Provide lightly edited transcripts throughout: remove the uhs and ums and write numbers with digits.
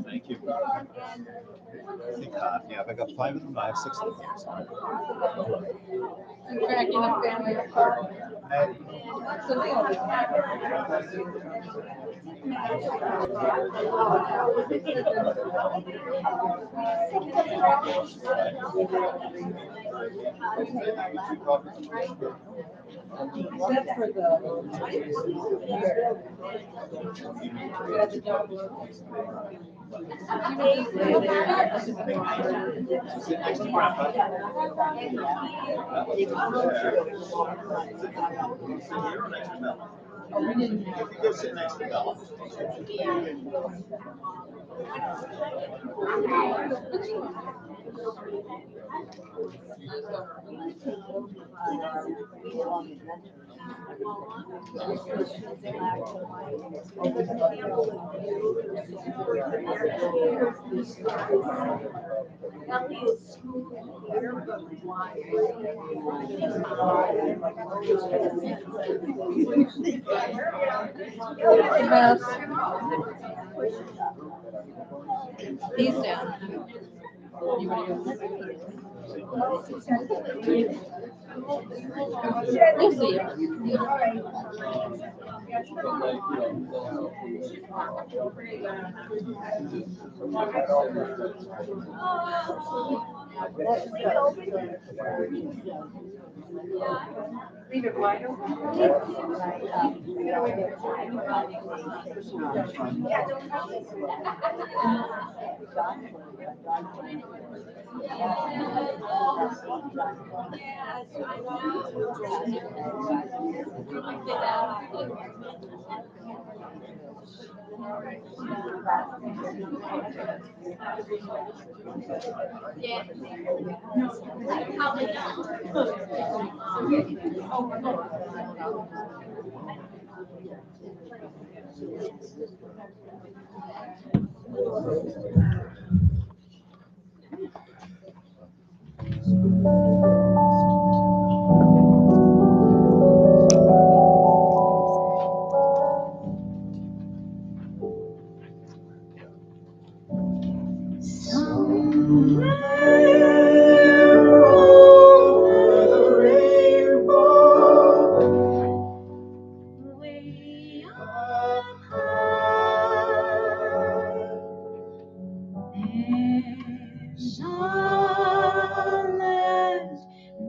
Thank you. Yeah, I got 5 of them. I have 6 of them. I'm tracking the family apart. Except for the Sit next to Grandpa. Go sit next to Bella. Beth. He's down. You want to go? We'll see you. Leave it wide open.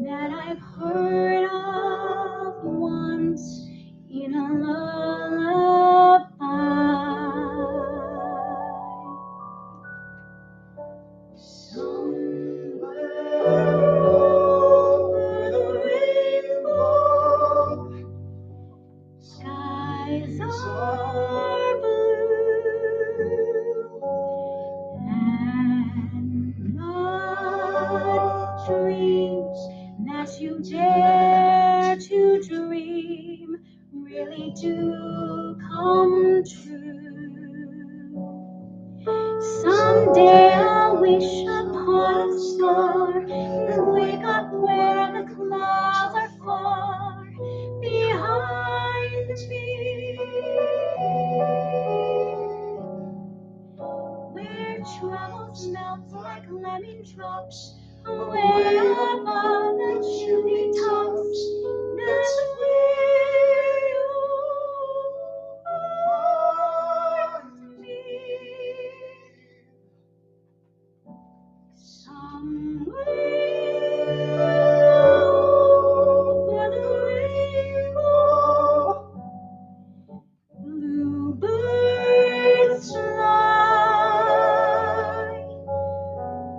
That I've heard of once in a lullaby. Somewhere over the rainbow, skies are blue, and the dreams that you dare to dream really do come true. Someday I'll wish upon a star and wake up where the clouds are far behind me, where troubles melt like lemon drops away above the chimney tops. That's where you'll find me. Somewhere over the rainbow, bluebirds fly,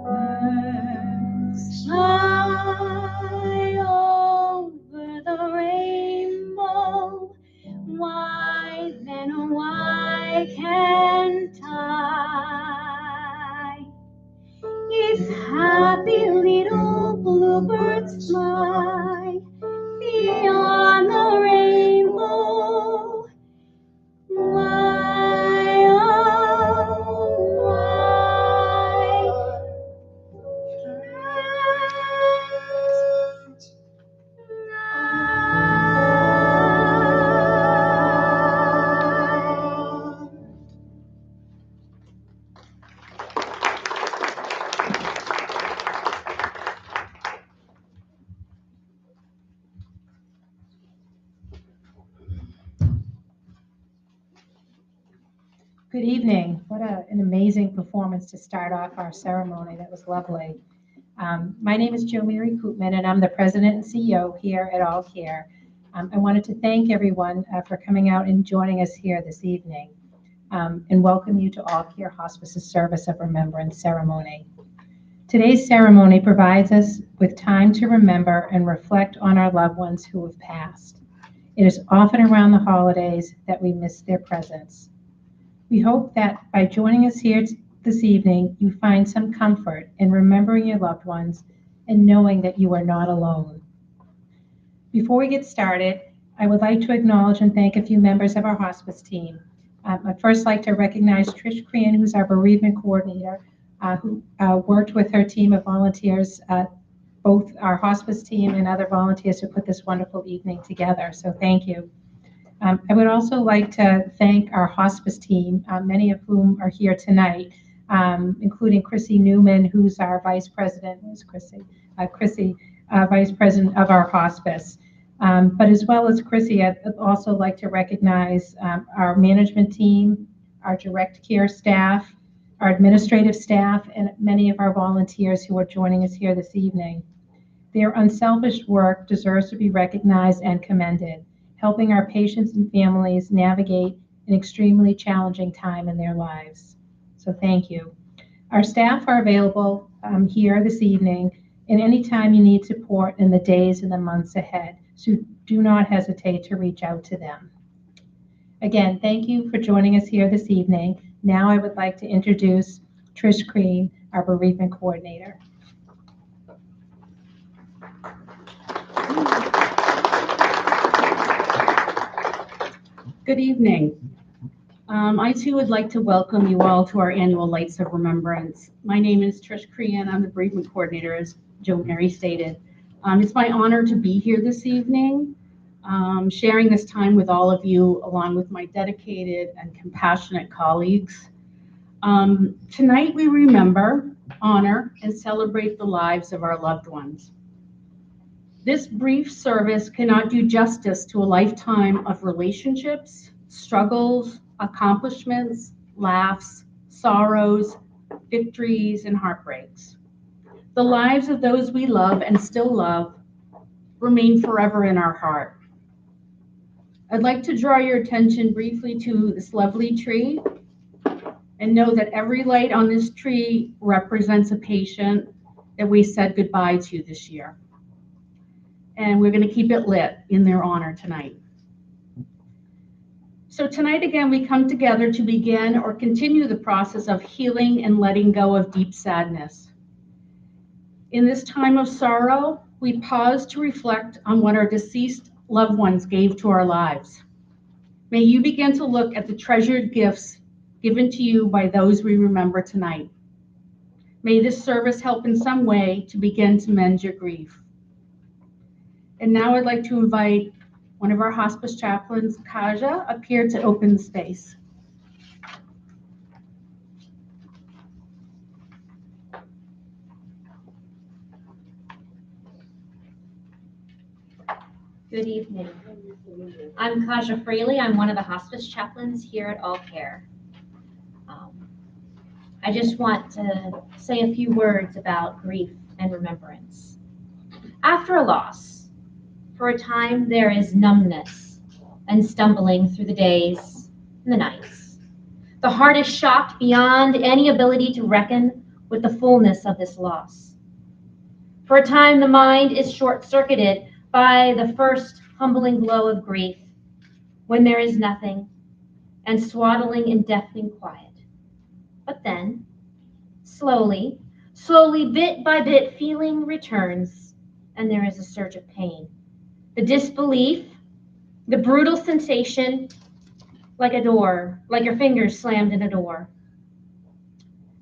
birds fly Good evening. What an amazing performance to start off our ceremony. That was lovely. My name is Jo Mary Koopman, and I'm the president and CEO here at All Care. I wanted to thank everyone for coming out and joining us here this evening, and welcome you to All Care Hospice's Service of Remembrance ceremony. Today's ceremony provides us with time to remember and reflect on our loved ones who have passed. It is often around the holidays that we miss their presence. We hope that by joining us here this evening, you find some comfort in remembering your loved ones and knowing that you are not alone. Before we get started, I would like to acknowledge and thank a few members of our hospice team. I'd first like to recognize Trish Crean, who's our bereavement coordinator, who worked with her team of volunteers, both our hospice team and other volunteers who put this wonderful evening together. So thank you. I would also like to thank our hospice team, many of whom are here tonight, including Chrissy Newman, who's our vice president. Who's Chrissy? Chrissy, vice president of our hospice. But as well as Chrissy, I'd also like to recognize our management team, our direct care staff, our administrative staff, and many of our volunteers who are joining us here this evening. Their unselfish work deserves to be recognized and commended, helping our patients and families navigate an extremely challenging time in their lives. So thank you. Our staff are available here this evening and anytime you need support in the days and the months ahead, so do not hesitate to reach out to them. Again, thank you for joining us here this evening. Now I would like to introduce Trish Crean, our bereavement coordinator. Good evening. I too would like to welcome you all to our annual Lights of Remembrance. My name is Trish Crean. I'm the bereavement coordinator, as Jo Mary stated. It's my honor to be here this evening, sharing this time with all of you, along with my dedicated and compassionate colleagues. Tonight we remember, honor, and celebrate the lives of our loved ones. This brief service cannot do justice to a lifetime of relationships, struggles, accomplishments, laughs, sorrows, victories, and heartbreaks. The lives of those we love and still love remain forever in our heart. I'd like to draw your attention briefly to this lovely tree and know that every light on this tree represents a patient that we said goodbye to this year. And we're going to keep it lit in their honor tonight. So tonight again, we come together to begin or continue the process of healing and letting go of deep sadness. In this time of sorrow, we pause to reflect on what our deceased loved ones gave to our lives. May you begin to look at the treasured gifts given to you by those we remember tonight. May this service help in some way to begin to mend your grief. And now I'd like to invite one of our hospice chaplains, Kaja, up here to open the space. Good evening. I'm Kaja Fraley. I'm one of the hospice chaplains here at All Care. I just want to say a few words about grief and remembrance. After a loss, for a time there is numbness and stumbling through the days and the nights. The heart is shocked beyond any ability to reckon with the fullness of this loss. For a time, the mind is short-circuited by the first humbling glow of grief, when there is nothing, and swaddling in deafening quiet. But then, slowly, bit by bit, feeling returns, and there is a surge of pain. The disbelief, the brutal sensation, like a door, like your fingers slammed in a door.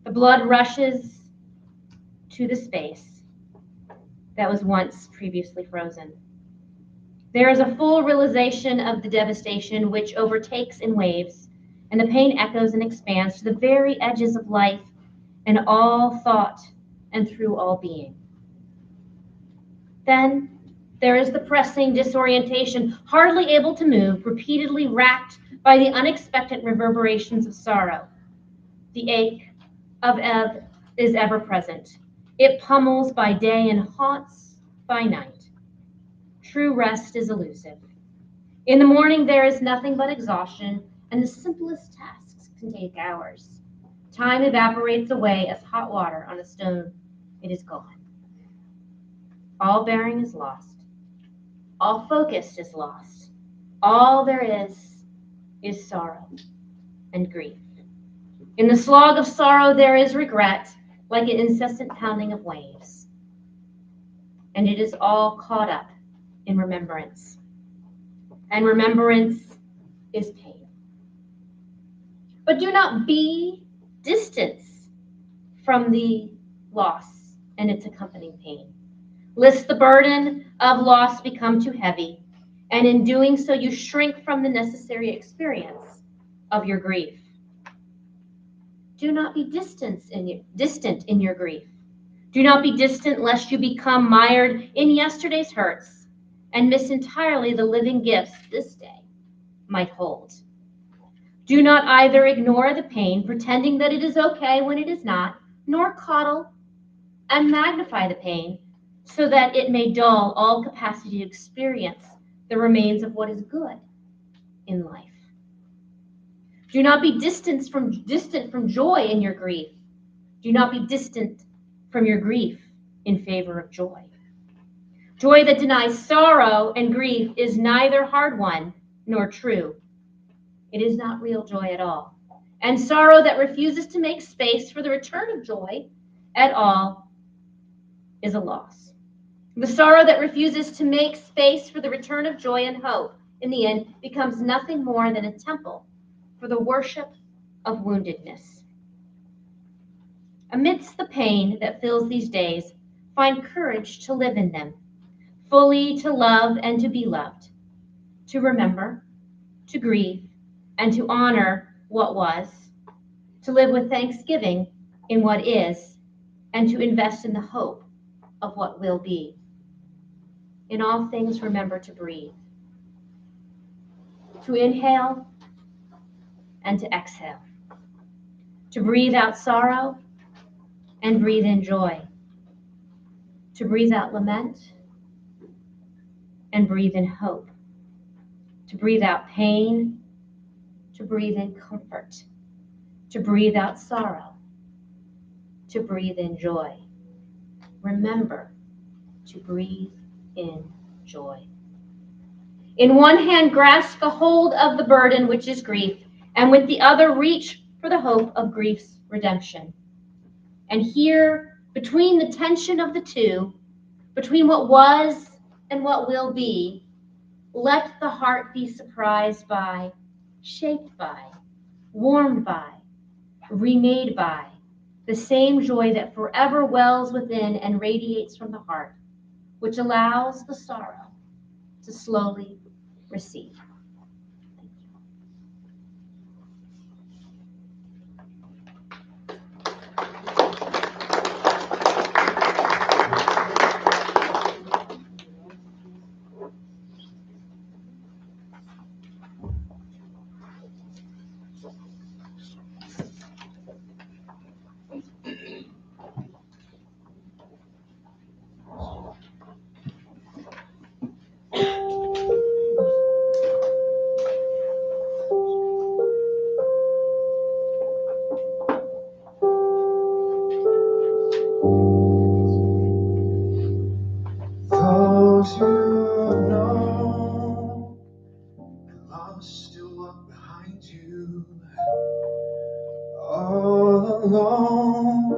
The blood rushes to the space that was once previously frozen. There is a full realization of the devastation which overtakes in waves, and the pain echoes and expands to the very edges of life and all thought and through all being. Then there is the pressing disorientation, hardly able to move, repeatedly racked by the unexpected reverberations of sorrow. The ache of ebb is ever present. It pummels by day and haunts by night. True rest is elusive. In the morning, there is nothing but exhaustion, and the simplest tasks can take hours. Time evaporates away as hot water on a stone. It is gone. All bearing is lost. All focus is lost. All there is sorrow and grief. In the slog of sorrow, there is regret, like an incessant pounding of waves. And it is all caught up in remembrance. And remembrance is pain. But do not be distance from the loss and its accompanying pain. Lest the burden of loss become too heavy, and in doing so you shrink from the necessary experience of your grief. Do not be distant in your grief. Do not be distant lest you become mired in yesterday's hurts and miss entirely the living gifts this day might hold. Do not either ignore the pain, pretending that it is okay when it is not, nor coddle and magnify the pain so that it may dull all capacity to experience the remains of what is good in life. Do not be distant from joy in your grief. Do not be distant from your grief in favor of joy. Joy that denies sorrow and grief is neither hard-won nor true. It is not real joy at all. And sorrow that refuses to make space for the return of joy at all is a loss. The sorrow that refuses to make space for the return of joy and hope, in the end, becomes nothing more than a temple for the worship of woundedness. Amidst the pain that fills these days, find courage to live in them, fully to love and to be loved, to remember, to grieve, and to honor what was, to live with thanksgiving in what is, and to invest in the hope of what will be. In all things, remember to breathe, to inhale and to exhale, to breathe out sorrow and breathe in joy, to breathe out lament and breathe in hope, to breathe out pain, to breathe in comfort, to breathe out sorrow, to breathe in joy. Remember to breathe in joy. In one hand, grasp a hold of the burden, which is grief, and with the other, reach for the hope of grief's redemption. And here, between the tension of the two, between what was and what will be, let the heart be surprised by, shaped by, warmed by, remade by the same joy that forever wells within and radiates from the heart, which allows the sorrow to slowly recede. Those who know and lost still walk behind you. All alone,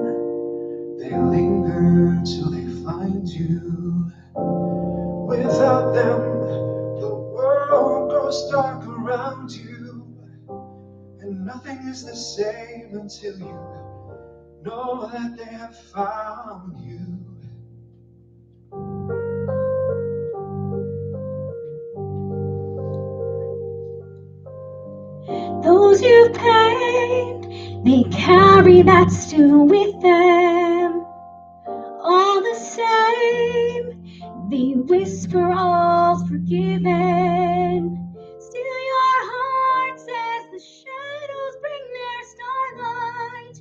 they linger till they find you. Without them, the world grows dark around you, and nothing is the same until you know that they have found you. Those you've pained, they carry that still with them. All the same, they whisper all's forgiven. Still your heart says the shadows bring their starlight.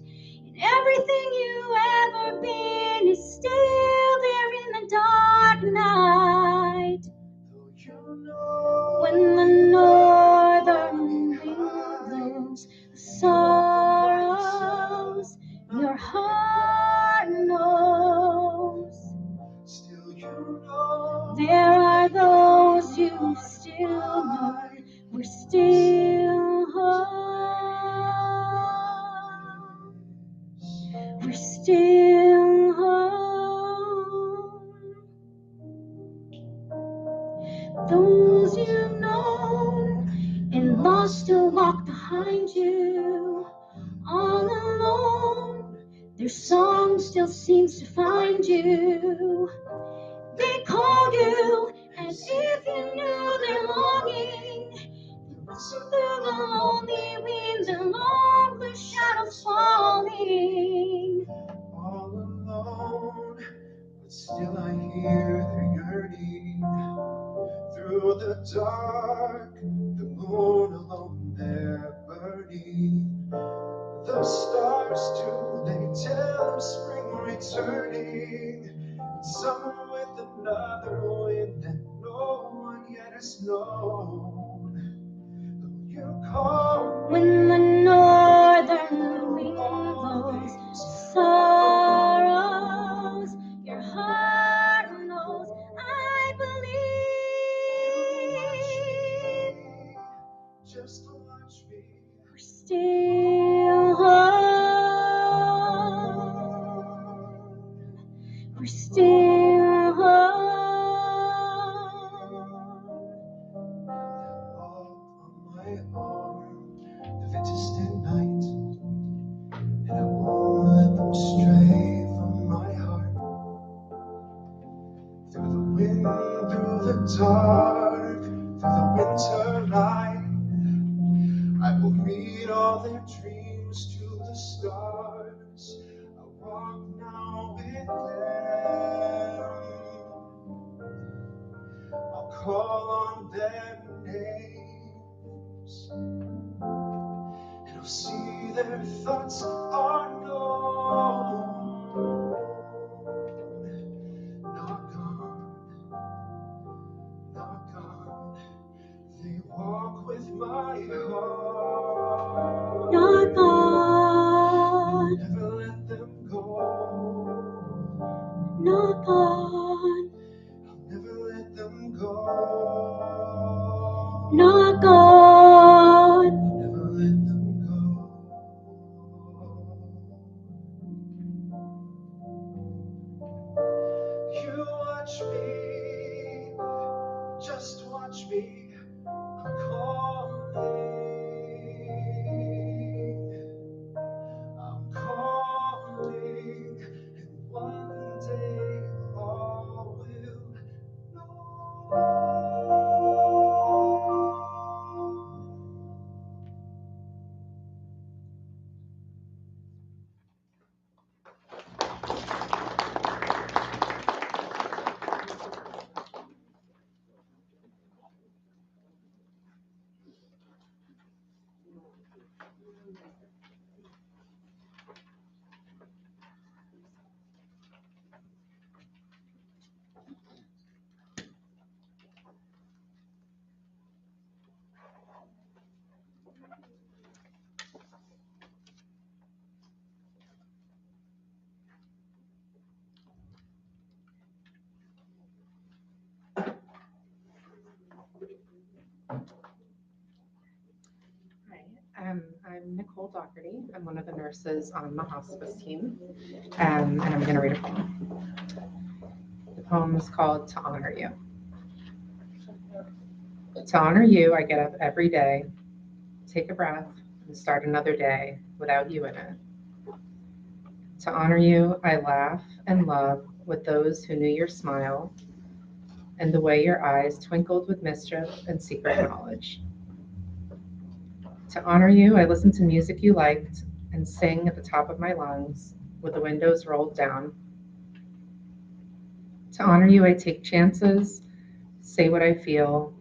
still know we're still home. We're still home. Those you've known and lost still walk behind you, all alone. Their song still seems to find you. They call you as if you knew their longing. They whistle through the lonely winds and long blue shadows falling. All alone, but still I hear their yearning. Through the dark, the moon alone there burning. The stars too, they tell them spring returning. Summer with another wind that no one yet has known. Though you call When the northern wind blows sorrows, your heart knows I believe just to watch me. we're still home. We're still home. Walk on my arm, the distant night, and I won't let them stray from my heart. Through the wind, through the dark, through the winter night, I will read all their dreams to the stars. I walk now with them. I'll call on their names, and I'll see their thoughts are known. Not gone, not gone. They walk with my heart. Not gone, Never let them go. not gone, I'll never let them go. not gone. Never let them go. You watch me, just watch me. I'm calling, and one day all will know. I'm Nicole Doherty. I'm one of the nurses on the hospice team, and I'm going to read a poem. The poem is called To Honor You. To honor you, I get up every day, take a breath, and start another day without you in it. To honor you, I laugh and love with those who knew your smile and the way your eyes twinkled with mischief and secret knowledge. To honor you, I listen to music you liked and sing at the top of my lungs with the windows rolled down. To honor you, I take chances, say what I feel,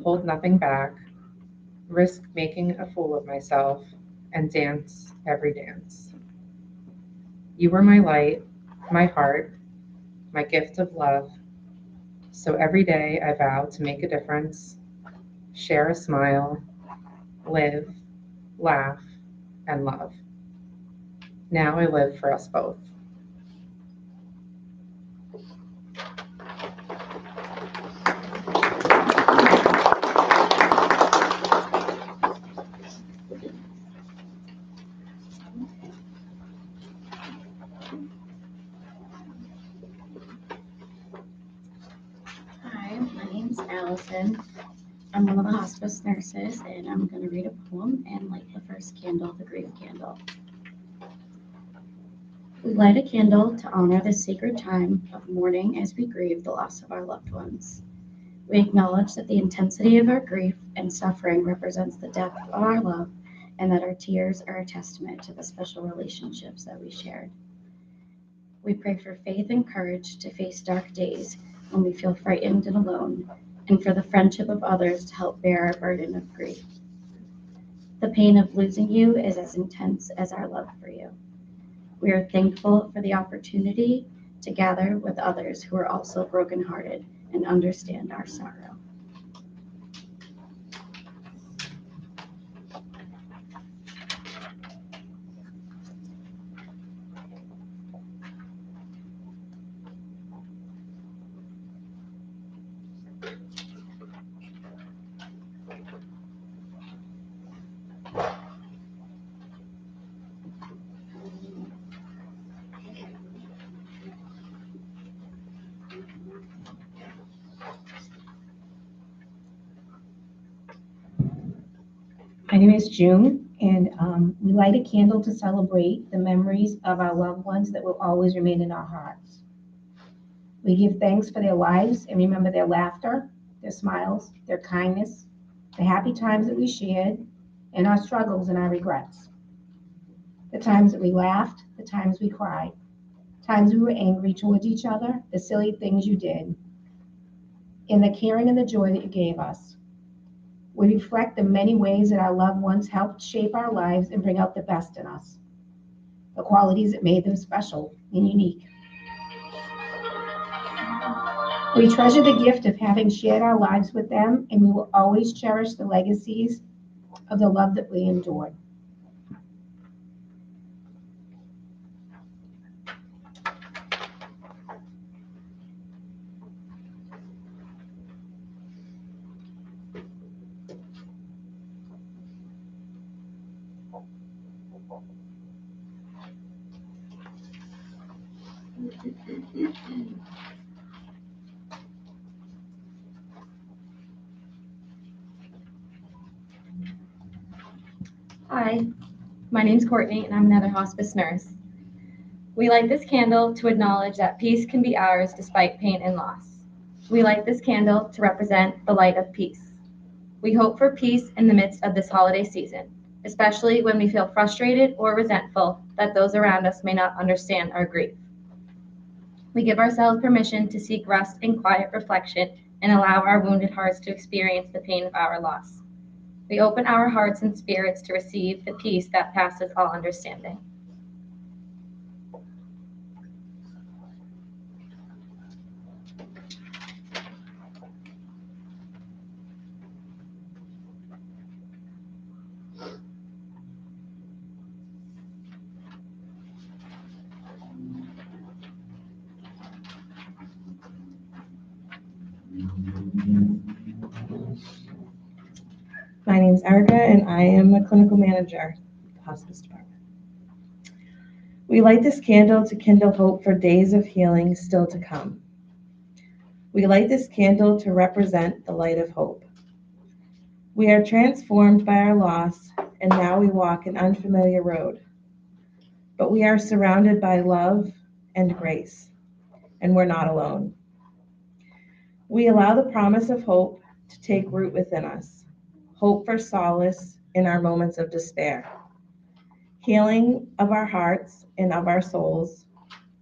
hold nothing back, risk making a fool of myself, and dance every dance. You were my light, my heart, my gift of love. So every day I vow to make a difference, share a smile, live, laugh, and love. Now I live for us both. Allison. I'm one of the hospice nurses, and I'm going to read a poem and light the first candle, the grief candle. We light a candle to honor the sacred time of mourning as we grieve the loss of our loved ones. We acknowledge that the intensity of our grief and suffering represents the depth of our love, and that our tears are a testament to the special relationships that we shared. We pray for faith and courage to face dark days when we feel frightened and alone, and for the friendship of others to help bear our burden of grief. The pain of losing you is as intense as our love for you. We are thankful for the opportunity to gather with others who are also brokenhearted and understand our sorrow. My name is June, and we light a candle to celebrate the memories of our loved ones that will always remain in our hearts. We give thanks for their lives and remember their laughter, their smiles, their kindness, the happy times that we shared, and our struggles and our regrets. The times that we laughed, the times we cried, times we were angry towards each other, the silly things you did, and the caring and the joy that you gave us. We reflect the many ways that our loved ones helped shape our lives and bring out the best in us, the qualities that made them special and unique. We treasure the gift of having shared our lives with them, and we will always cherish the legacies of the love that we endured. Hi, my name's Courtney, and I'm another hospice nurse. We light this candle to acknowledge that peace can be ours despite pain and loss. We light this candle to represent the light of peace. We hope for peace in the midst of this holiday season, especially when we feel frustrated or resentful that those around us may not understand our grief. We give ourselves permission to seek rest and quiet reflection and allow our wounded hearts to experience the pain of our loss. We open our hearts and spirits to receive the peace that passes all understanding. My name's Erica, and I am a clinical manager at the hospice department. We light this candle to kindle hope for days of healing still to come. We light this candle to represent the light of hope. We are transformed by our loss, and now we walk an unfamiliar road. But we are surrounded by love and grace, and we're not alone. We allow the promise of hope to take root within us, hope for solace in our moments of despair, healing of our hearts and of our souls,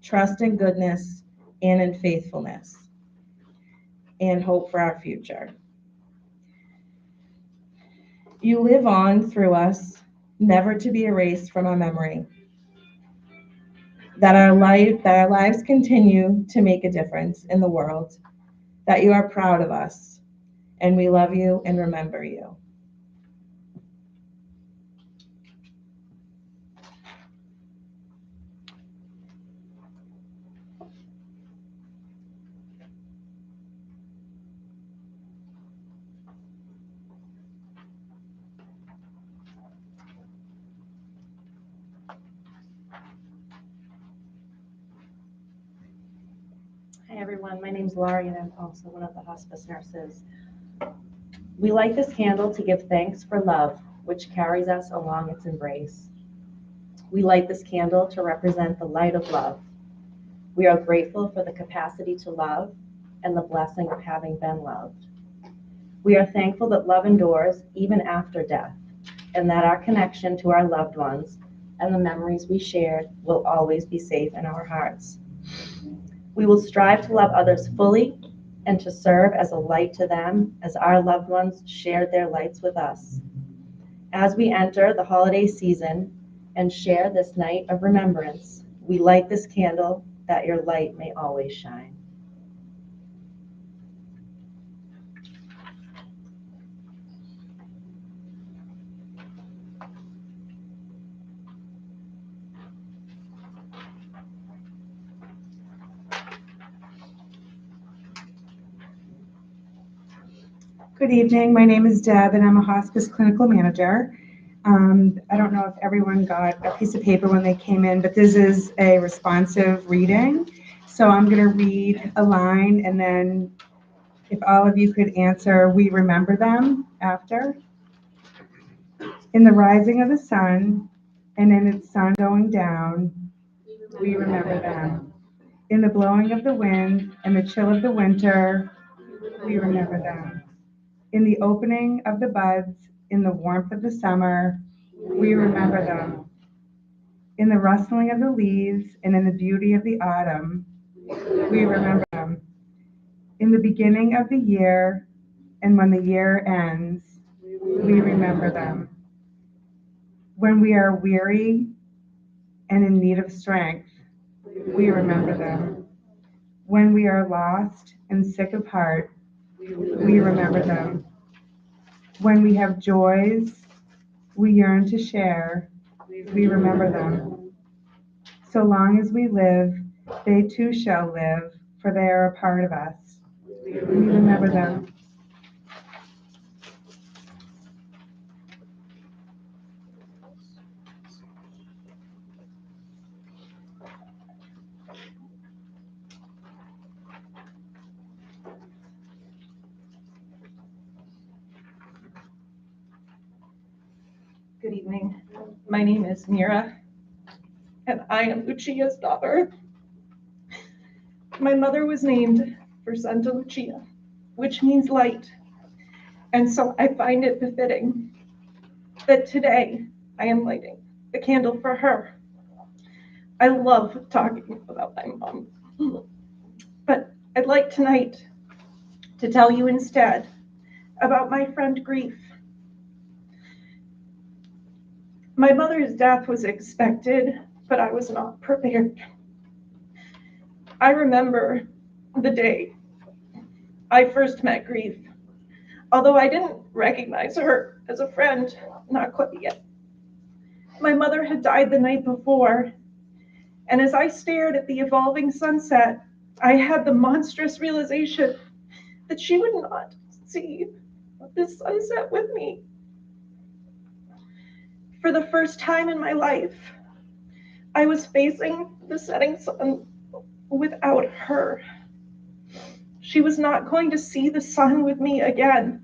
trust in goodness and in faithfulness, and hope for our future. You live on through us, never to be erased from our memory. That our lives continue to make a difference in the world, that you are proud of us, and we love you and remember you. Hi everyone, my name's Laurie and I'm also one of the hospice nurses. We light this candle to give thanks for love, which carries us along its embrace. We light this candle to represent the light of love. We are grateful for the capacity to love and the blessing of having been loved. We are thankful that love endures even after death, and that our connection to our loved ones and the memories we shared will always be safe in our hearts. We will strive to love others fully and to serve as a light to them as our loved ones shared their lights with us. As we enter the holiday season and share this night of remembrance, we light this candle that your light may always shine. Good evening. My name is Deb, and I'm a hospice clinical manager. I don't know if everyone got a piece of paper when they came in, but this is a responsive reading. So I'm going to read a line, and then if all of you could answer, we remember them after. In the rising of the sun, and in its sun going down, we remember them. In the blowing of the wind and the chill of the winter, we remember them. In the opening of the buds, in the warmth of the summer, we remember them. In the rustling of the leaves and in the beauty of the autumn, we remember them. In the beginning of the year and when the year ends, we remember them. When we are weary and in need of strength, we remember them. When we are lost and sick of heart, we remember them. When we have joys we yearn to share, we remember them. So long as we live, they too shall live, for they are a part of us. We remember them. Good evening. My name is Mira, and I am Lucia's daughter. My mother was named for Santa Lucia, which means light, and so I find it befitting that today I am lighting the candle for her. I love talking about my mom, but I'd like tonight to tell you instead about my friend Grief. My mother's death was expected, but I was not prepared. I remember the day I first met Grief, although I didn't recognize her as a friend, not quite yet. My mother had died the night before, and as I stared at the evolving sunset, I had the monstrous realization that she would not see this sunset with me. For the first time in my life, I was facing the setting sun without her. She was not going to see the sun with me again,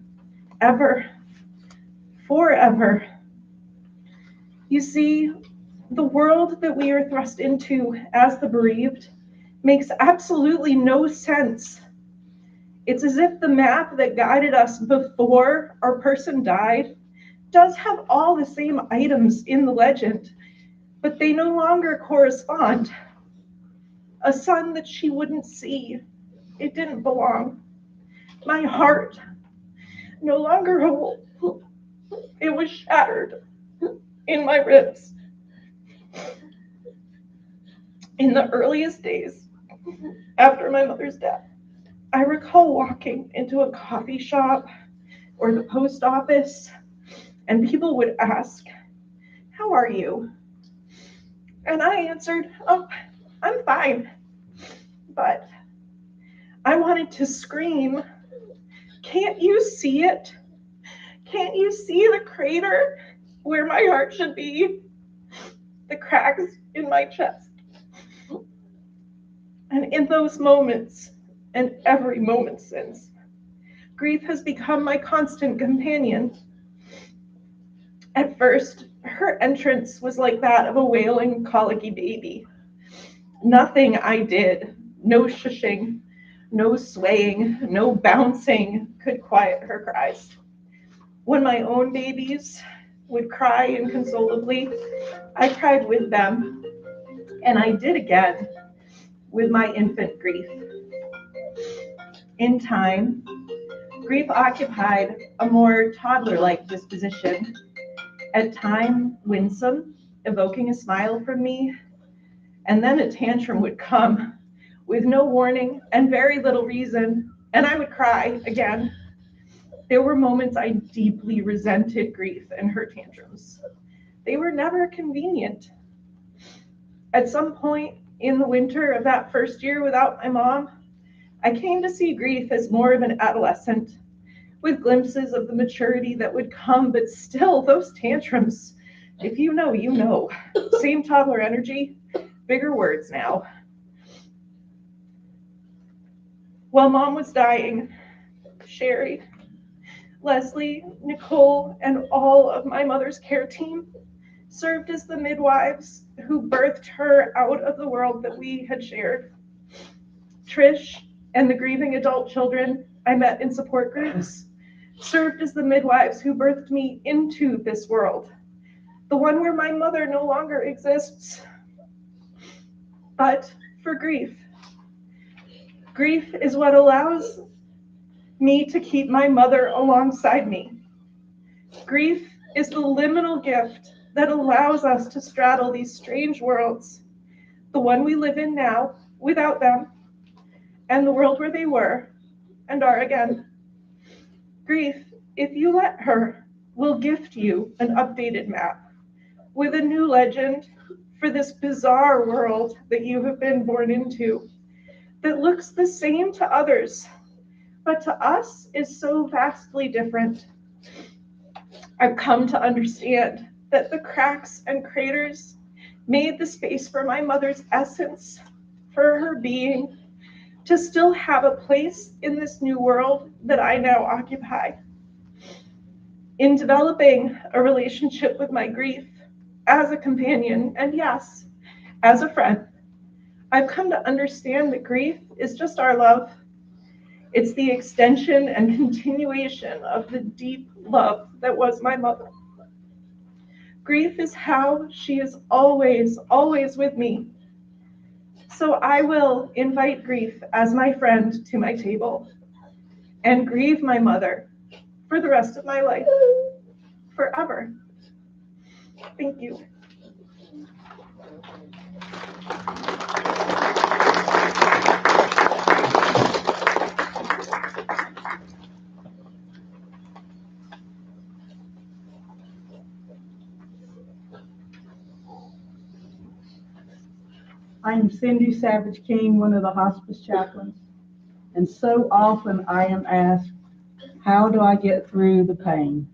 ever, forever. You see, the world that we are thrust into as the bereaved makes absolutely no sense. It's as if the map that guided us before our person died does have all the same items in the legend, but they no longer correspond. A sun that she wouldn't see, it didn't belong. My heart no longer whole. It was shattered in my ribs. In the earliest days after my mother's death, I recall walking into a coffee shop or the post office, and people would ask, "How are you?" And I answered, "Oh, I'm fine." But I wanted to scream, "Can't you see it? Can't you see the crater where my heart should be? The cracks in my chest?" And in those moments, and every moment since. Grief has become my constant companion. At first, her entrance was like that of a wailing, colicky baby. Nothing I did, no shushing, no swaying, no bouncing could quiet her cries. When my own babies would cry inconsolably, I cried with them, and I did again with my infant grief. In time, grief occupied a more toddler-like disposition, at times winsome, evoking a smile from me, and then a tantrum would come with no warning and very little reason, and I would cry again. There were moments I deeply resented grief and her tantrums. They were never convenient. At some point in the winter of that first year without my mom, I came to see grief as more of an adolescent, with glimpses of the maturity that would come, but still, those tantrums, if you know, you know. Same toddler energy, bigger words now. While Mom was dying, Sherry, Leslie, Nicole, and all of my mother's care team served as the midwives who birthed her out of the world that we had shared. Trish and the grieving adult children I met in support groups served as the midwives who birthed me into this world, the one where my mother no longer exists. But for grief, grief is what allows me to keep my mother alongside me. Grief is the liminal gift that allows us to straddle these strange worlds, the one we live in now without them, and the world where they were and are again. Grief, if you let her, will gift you an updated map with a new legend for this bizarre world that you have been born into, that looks the same to others, but to us is so vastly different. I've come to understand that the cracks and craters made the space for my mother's essence, for her being, to still have a place in this new world that I now occupy. In developing a relationship with my grief as a companion, and yes, as a friend, I've come to understand that grief is just our love. It's the extension and continuation of the deep love that was my mother. Grief is how she is always, always with me. So I will invite grief as my friend to my table and grieve my mother for the rest of my life, forever. Thank you. I'm Cindy Savage King, one of the hospice chaplains, and so often I am asked, how do I get through the pain?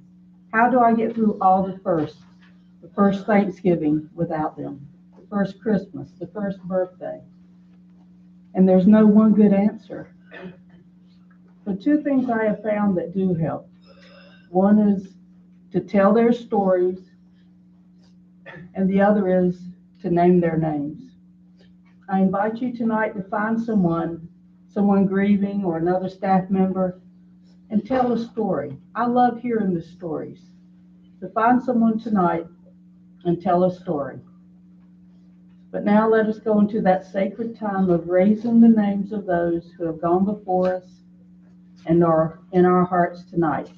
How do I get through all the first Thanksgiving without them, the first Christmas, the first birthday? And there's no one good answer. But two things I have found that do help. One is to tell their stories, and the other is to name their names. I invite you tonight to find someone grieving or another staff member, and tell a story. I love hearing the stories. So find someone tonight and tell a story. But now let us go into that sacred time of raising the names of those who have gone before us and are in our hearts tonight.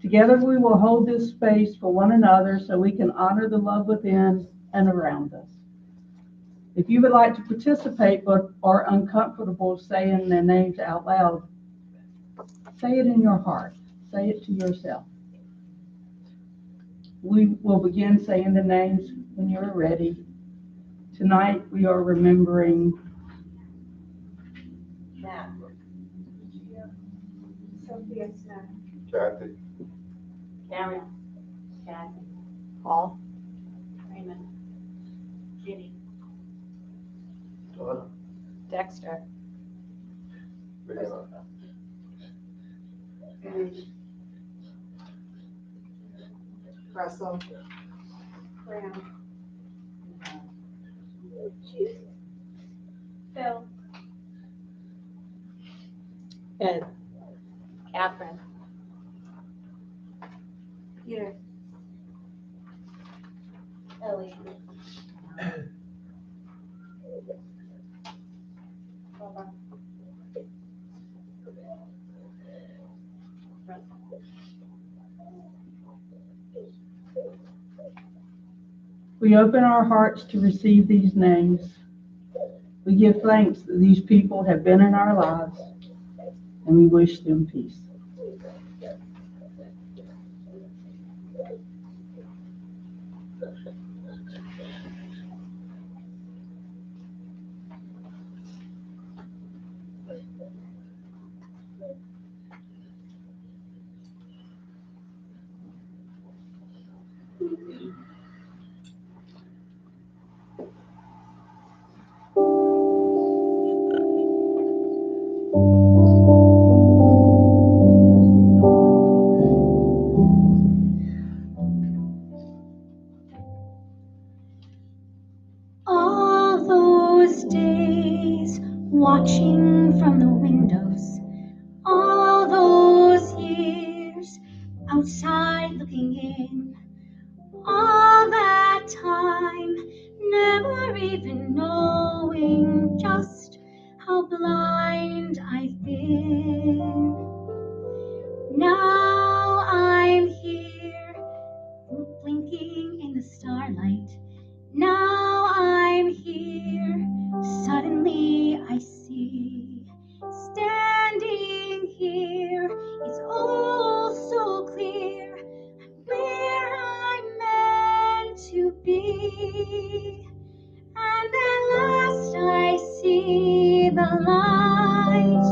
Together we will hold this space for one another so we can honor the love within and around us. If you would like to participate but are uncomfortable saying their names out loud, say it in your heart. Say it to yourself. We will begin saying the names when you're ready. Tonight we are remembering Matt. Sophia Smith. Kathy. Karen. Kathy. Paul. Raymond. Ginny. Donna. Dexter. And Russell. Graham. Phil. Ed. Catherine. Peter. Ellie. We open our hearts to receive these names. We give thanks that these people have been in our lives, and we wish them peace. All those days watching from the windows, all those years outside looking in, all that time never even knowing just how blind I've been. Now I'm here, blinking in the starlight. Now I'm here, suddenly I see. Standing here, it's all so clear. I'm where I'm meant to be. And at last I see the light,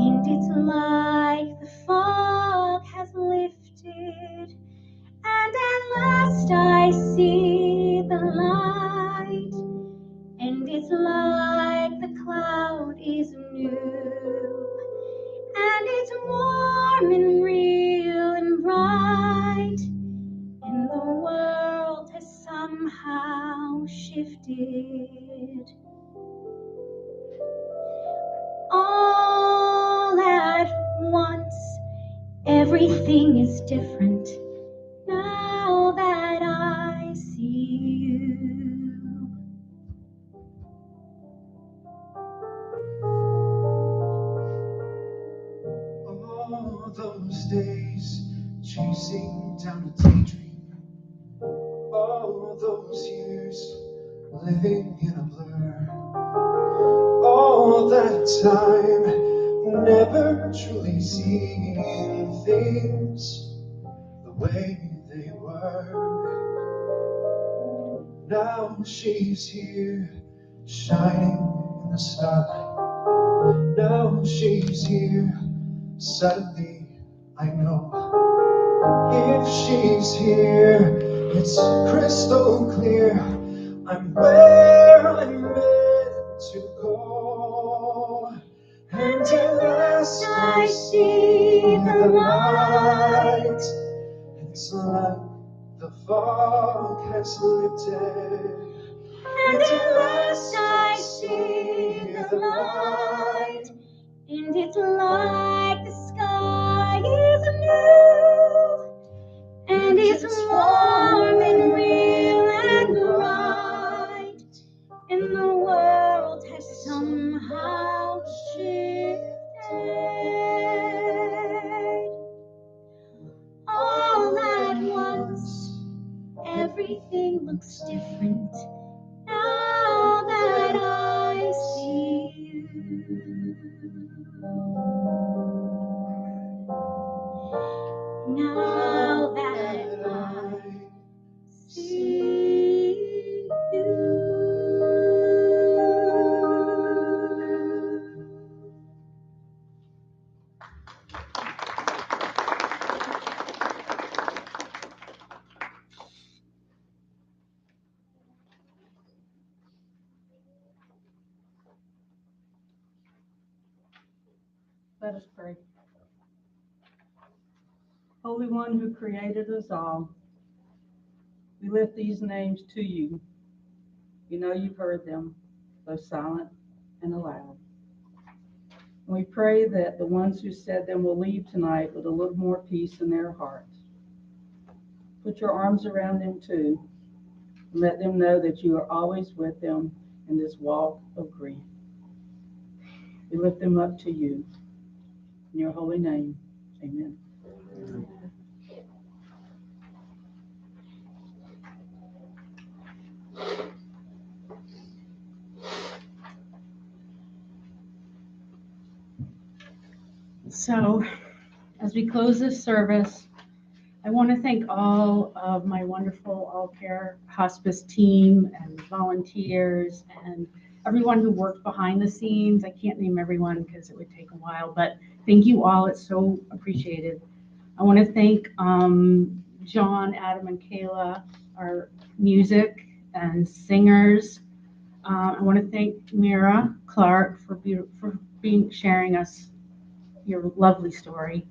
and it's like the fog has lifted. And at last I see the light, and it's like the cloud is new. And it's warm and real and bright, and the world has somehow shifted. All at once, everything is different now that I see you. All those days chasing down a daydream, all those years living in a blur, all that time never truly seeing things the way they were. Now she's here, shining in the starlight. Now she's here, suddenly I know. If she's here, it's crystal clear. I'm where I'm meant to go. And at last I see the light. It's like the fog has lifted. And at last I see the light. And it's like the sky is new. And it's warm and real and bright. And the world has somehow shifted. All at once, everything looks different now that I see you. Now that I see you. Let us pray. Holy One who created us all, we lift these names to you. You know you've heard them, both silent and aloud. And we pray that the ones who said them will leave tonight with a little more peace in their hearts. Put your arms around them too, and let them know that you are always with them in this walk of grief. We lift them up to you. In your holy name, amen. So, as we close this service, I want to thank all of my wonderful All Care Hospice team and volunteers and everyone who worked behind the scenes. I can't name everyone because it would take a while, but thank you all. It's so appreciated. I want to thank John, Adam, and Kayla, our music and singers. I want to thank Mira Clark for sharing us your lovely story.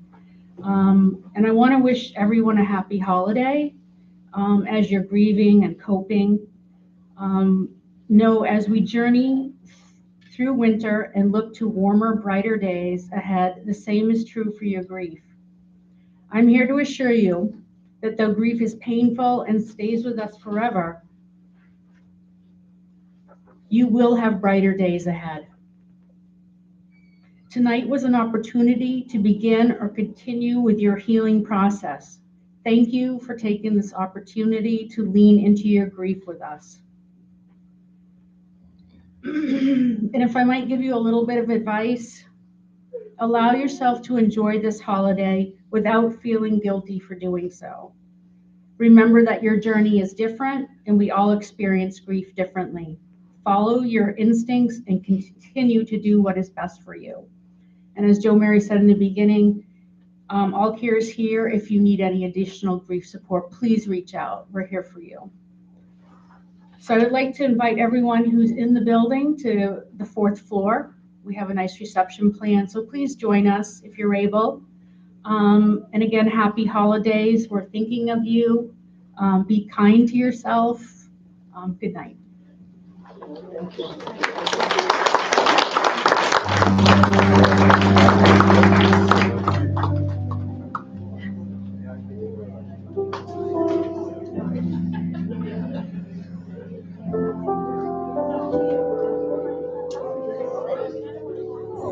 And I want to wish everyone a happy holiday as you're grieving and coping. Know as we journey through winter and look to warmer, brighter days ahead, the same is true for your grief. I'm here to assure you that though grief is painful and stays with us forever, you will have brighter days ahead. Tonight was an opportunity to begin or continue with your healing process. Thank you for taking this opportunity to lean into your grief with us. And if I might give you a little bit of advice, allow yourself to enjoy this holiday without feeling guilty for doing so. Remember that your journey is different and we all experience grief differently. Follow your instincts and continue to do what is best for you. And as Joe Mary said in the beginning, All Care is here. If you need any additional grief support, please reach out. We're here for you. So I would like to invite everyone who's in the building to the 4th floor. We have a nice reception plan, so please join us if you're able. And again, happy holidays. We're thinking of you. Be kind to yourself. Good night. Thank you.